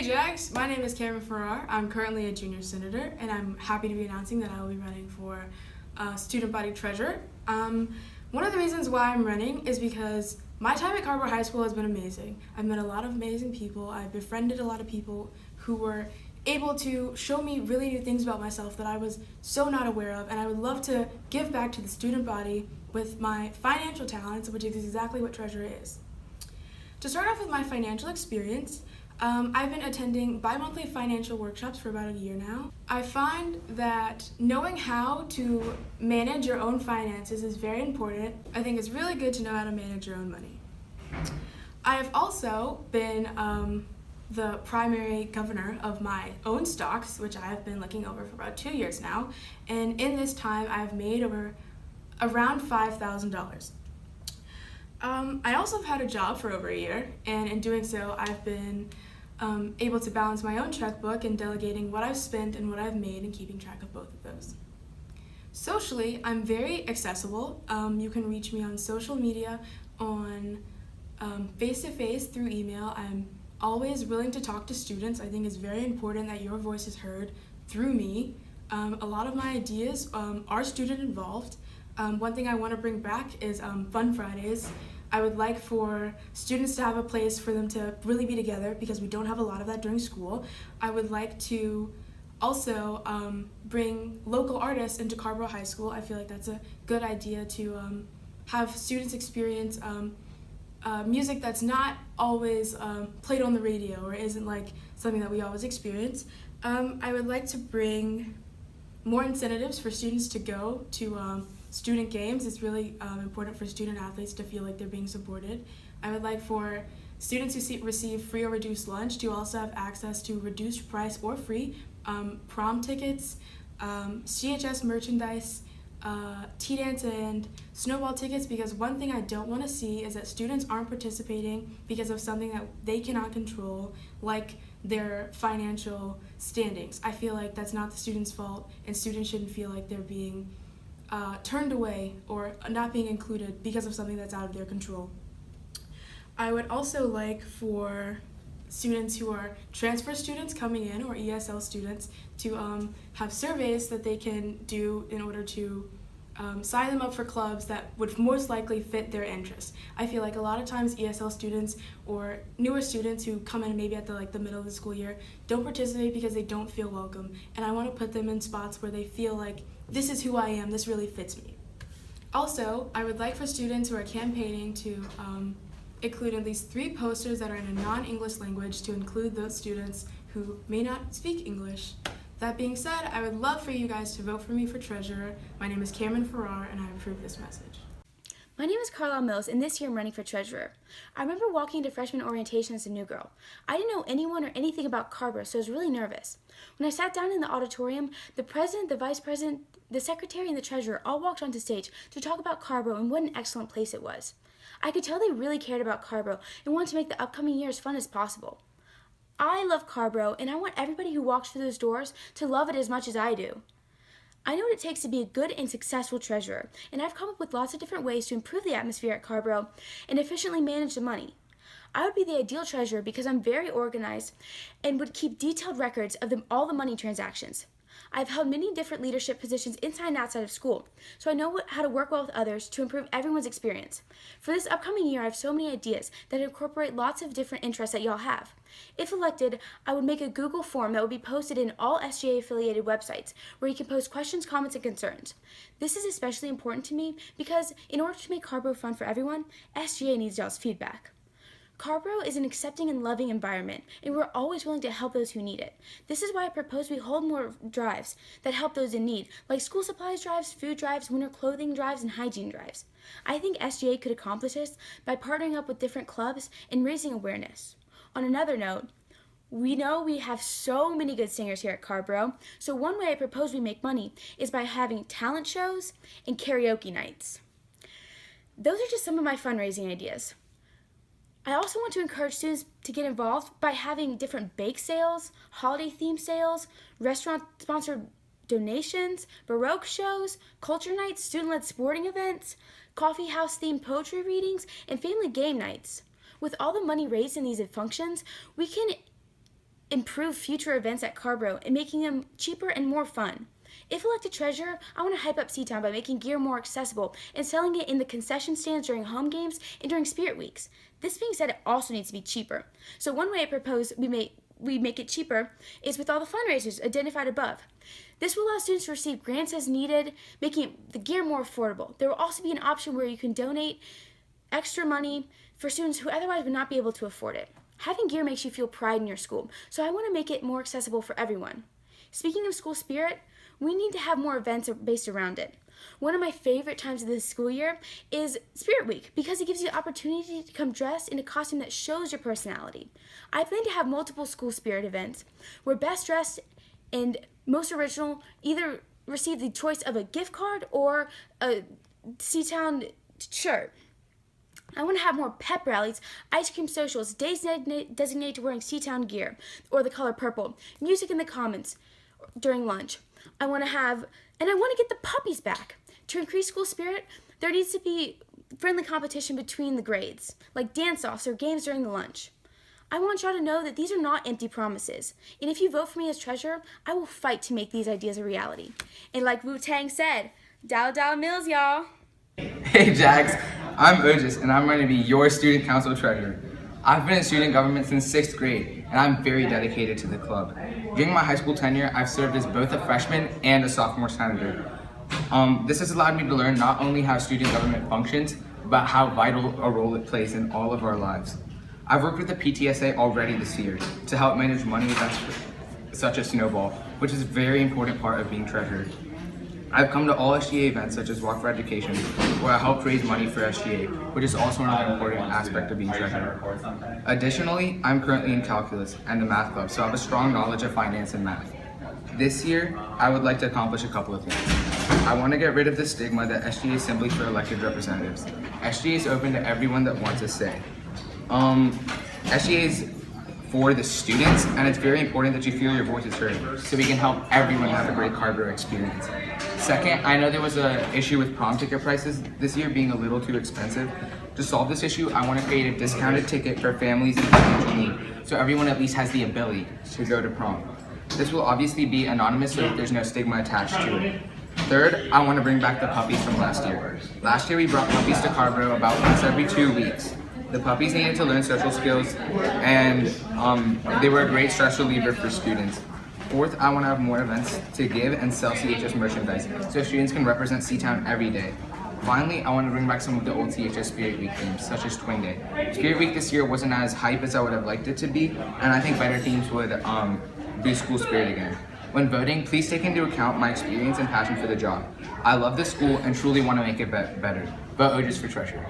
Jax, my name is Cameron Farrar. I'm currently a junior senator, and I'm happy to be announcing that I will be running for student body treasurer. One of the reasons why I'm running is because my time at Carver High School has been amazing. I've met a lot of amazing people. I've befriended a lot of people who were able to show me really new things about myself that I was so not aware of, and I would love to give back to the student body with my financial talents, which is exactly what treasurer is. To start off with my financial experience, I've been attending bi-monthly financial workshops for about a year now. I find that knowing how to manage your own finances is very important. I think it's really good to know how to manage your own money. I have also been the primary governor of my own stocks, which I have been looking over for about 2 years now, and in this time I've made around $5,000. I also have had a job for over a year, and in doing so I've been able to balance my own checkbook and delegating what I've spent and what I've made and keeping track of both of those. Socially, I'm very accessible. You can reach me on social media, on face-to-face through email. I'm always willing to talk to students. I think it's very important that your voice is heard through me. A lot of my ideas are student involved. One thing I want to bring back is Fun Fridays. I would like for students to have a place for them to really be together because we don't have a lot of that during school. I would like to also bring local artists into Carrboro High School. I feel like that's a good idea to have students experience music that's not always played on the radio or isn't like something that we always experience. I would like to bring more incentives for students to go to student games. It's really important for student athletes to feel like they're being supported. I would like for students who receive free or reduced lunch to also have access to reduced price or free prom tickets, CHS merchandise, T-dance and snowball tickets, because one thing I don't want to see is that students aren't participating because of something that they cannot control, like their financial standings. I feel like that's not the students' fault, and students shouldn't feel like they're being turned away or not being included because of something that's out of their control. I would also like for students who are transfer students coming in or ESL students to have surveys that they can do in order to sign them up for clubs that would most likely fit their interests. I feel like a lot of times ESL students or newer students who come in maybe at the middle of the school year don't participate because they don't feel welcome, and I want to put them in spots where they feel like this is who I am, this really fits me. Also, I would like for students who are campaigning to include at least 3 posters that are in a non-English language to include those students who may not speak English. That being said, I would love for you guys to vote for me for treasurer. My name is Cameron Farrar, and I approve this message. My name is Carlisle Mills, and this year I'm running for treasurer. I remember walking into freshman orientation as a new girl. I didn't know anyone or anything about Carrboro, so I was really nervous. When I sat down in the auditorium, the president, the vice president, the secretary, and the treasurer all walked onto stage to talk about Carrboro and what an excellent place it was. I could tell they really cared about Carrboro and wanted to make the upcoming year as fun as possible. I love Carrboro, and I want everybody who walks through those doors to love it as much as I do. I know what it takes to be a good and successful treasurer, and I've come up with lots of different ways to improve the atmosphere at Carrboro and efficiently manage the money. I would be the ideal treasurer because I'm very organized and would keep detailed records of all the money transactions. I've held many different leadership positions inside and outside of school, so I know how to work well with others to improve everyone's experience. For this upcoming year, I have so many ideas that incorporate lots of different interests that y'all have. If elected, I would make a Google form that would be posted in all SGA-affiliated websites, where you can post questions, comments, and concerns. This is especially important to me because in order to make Carrboro fun for everyone, SGA needs y'all's feedback. Carrboro is an accepting and loving environment, and we're always willing to help those who need it. This is why I propose we hold more drives that help those in need, like school supplies drives, food drives, winter clothing drives, and hygiene drives. I think SGA could accomplish this by partnering up with different clubs and raising awareness. On another note, we know we have so many good singers here at Carrboro, so one way I propose we make money is by having talent shows and karaoke nights. Those are just some of my fundraising ideas. I also want to encourage students to get involved by having different bake sales, holiday theme sales, restaurant-sponsored donations, Baroque shows, culture nights, student-led sporting events, coffee house-themed poetry readings, and family game nights. With all the money raised in these functions, we can improve future events at Carbro and making them cheaper and more fun. If elected treasurer, I want to hype up Seatown by making gear more accessible and selling it in the concession stands during home games and during spirit weeks. This being said, it also needs to be cheaper. So one way I propose we make it cheaper is with all the fundraisers identified above. This will allow students to receive grants as needed, making the gear more affordable. There will also be an option where you can donate extra money for students who otherwise would not be able to afford it. Having gear makes you feel pride in your school, so I want to make it more accessible for everyone. Speaking of school spirit, we need to have more events based around it. One of my favorite times of the school year is Spirit Week because it gives you the opportunity to come dressed in a costume that shows your personality. I plan to have multiple school spirit events where best dressed and most original either receive the choice of a gift card or a Seatown shirt. I want to have more pep rallies, ice cream socials, days designated to wearing Seatown gear or the color purple, music in the comments during lunch. I want to get the puppies back. To increase school spirit, there needs to be friendly competition between the grades, like dance-offs or games during the lunch. I want y'all to know that these are not empty promises. And if you vote for me as treasurer, I will fight to make these ideas a reality. And like Wu-Tang said, $1 Mills, y'all. Hey Jax, I'm Ojis and I'm going to be your student council treasurer. I've been in student government since 6th grade and I'm very dedicated to the club. During my high school tenure, I've served as both a freshman and a sophomore senator. This has allowed me to learn not only how student government functions, but how vital a role it plays in all of our lives. I've worked with the PTSA already this year to help manage money events such as Snowball, which is a very important part of being treasurer. I've come to all SGA events such as Walk for Education, where I helped raise money for SGA, which is also another important aspect of being treasurer. Additionally, I'm currently in calculus and the math club, so I have a strong knowledge of finance and math. This year, I would like to accomplish a couple of things. I want to get rid of the stigma that SGA is simply for elected representatives. SGA is open to everyone that wants a say. SGA is for the students, and it's very important that you feel your voice is heard, so we can help everyone have a great Carbro experience. Second, I know there was an issue with prom ticket prices this year being a little too expensive. To solve this issue, I want to create a discounted ticket for families in financial need, so everyone at least has the ability to go to prom. This will obviously be anonymous, so there's no stigma attached to it. Third, I want to bring back the puppies from last year. Last year we brought puppies to Carbro about once every 2 weeks. The puppies needed to learn social skills, and they were a great stress reliever for students. Fourth, I want to have more events to give and sell CHS merchandise, so students can represent Seatown every day. Finally, I want to bring back some of the old CHS Spirit Week themes, such as Twin Day. Spirit Week this year wasn't as hype as I would have liked it to be, and I think better themes would boost school spirit again. When voting, please take into account my experience and passion for the job. I love this school and truly want to make it better. Vote Ojis for treasurer.